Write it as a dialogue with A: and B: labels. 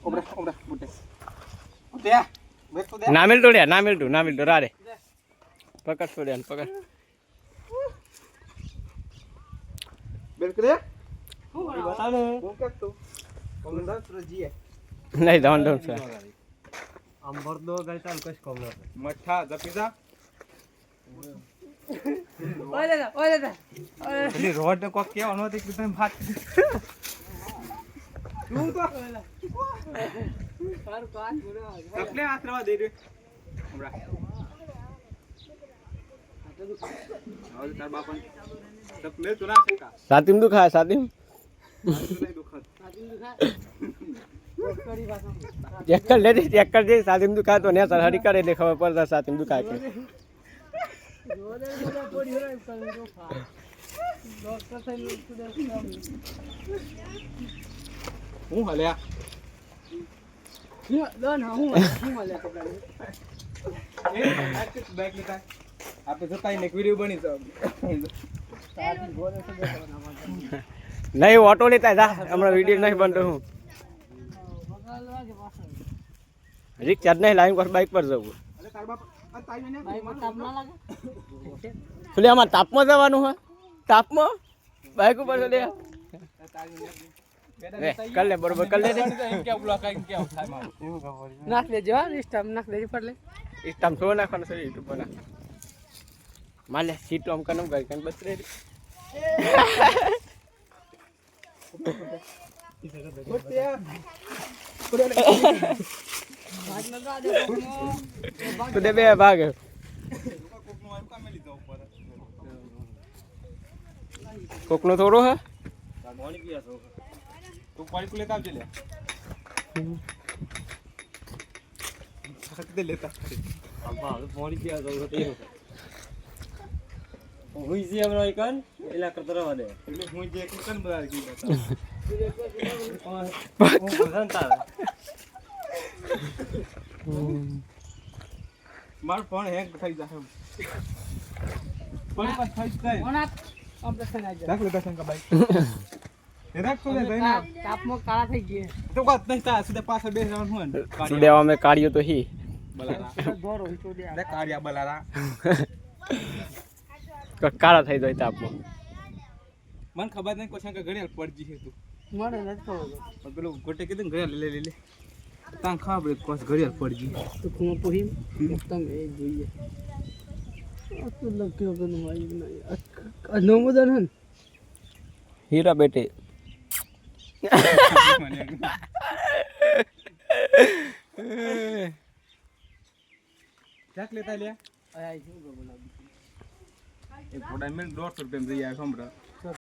A: ઓબડા બુટે ઉઠ્યા બેસ તો દે
B: ના મિલતું રારે પકડ છોડ્યા પકડ
A: બેસ કરે બતા ને હું કે તું કોમંદર સુરજી
B: નહીં દોન છે
C: આમ ભરદો ગઈ ચાલ કશ કોમ ન
A: મઠ્ઠા જપીદા
D: ઓલે
A: પેલી રોડ કોક કેવાનો હતી કે તમે ભાત તું તો
D: તાર કાચ બોલો
A: આપણે આશીર્વાદ દે દે હમરા હવે તાર બાપન તપ મે તું ના શકા
B: સાતીમ દુખા સાતીમ
A: નહીં દુખત
B: ચેક કર દે સાતીમ દુખા તો ને સર હરી કરે દે ખબર પડતા સાતીમ દુખા કે
A: હું હલ્યા બેક લેતા આપણે જતા એક વિડિયો બની તો
B: નહીં ઓટો લેતા જા હમણાં વિડીયો નહીં બનતો હું રિક્ષા નહીં લાઈન પર બાઇક પર જવું
A: અરે તાર બાપ આ તાઈ ને
B: એટલે આમાં તાપમાં જવાનું હોય તાપમાં બાઇક ઉપર લે કર લે બરોબર કર લે
D: નાખ લેજો સ્ટામ નાખ લેજો પડલે
B: ઇસ્ટામ છો નાખવાનું છે યુટ્યુબ પર માલે સીટ આમ કનમ ગઈ કન બસ રે તો દે બે ભાગ કોકનો થોડો હે
A: તું પાણી કો લેતા આવજે લે ખાતે લેતા
C: આબા મોડી ગયા તો તે હુઈ જે હમણાં એકન એલા કરતા રહેવા દે
A: એટલે હું જે કન બહાર ગઈ બતા
C: હું બસંતા
A: માર ફોન હેંગ થઈ જાય પણ પાસ થઈ જાય
D: ઓના ઓપરેશન આ
A: રાખ લે બેસન કા બાઈક એ રાખ તો લે ભાઈ
D: તાપમાં કાળા થઈ ગયા
A: તો વાત નહીં તા સીધા પાછળ બેસવાનું હોય ને
B: સુડેવા મે કાઢ્યો તો હી
A: બલારા
D: દોરો હિતો દે
A: અરે કાળિયા બલારા
B: કાળા થઈ જાય તાપમાં
A: મને ખબર નહીં કોશા કે ઘડિયાળ પડજી છે તું
D: મને નથી ખબર
A: પણ પેલું ગોટે કીધું ને ઘડિયાળ લે તાં ખબર કોસ ઘડિયાળ પડજી
D: તો કુમો પોહી એકદમ એ જોઈએ આ તો લખ્યો કે મારી નહીં નો મદન હન
B: હીરા બેટે
A: ચાક લેતા લે
D: આય શું બોલાવ
A: એક પોડા મેં 150 રૂપિયા જઈ આવ્યો હમણાં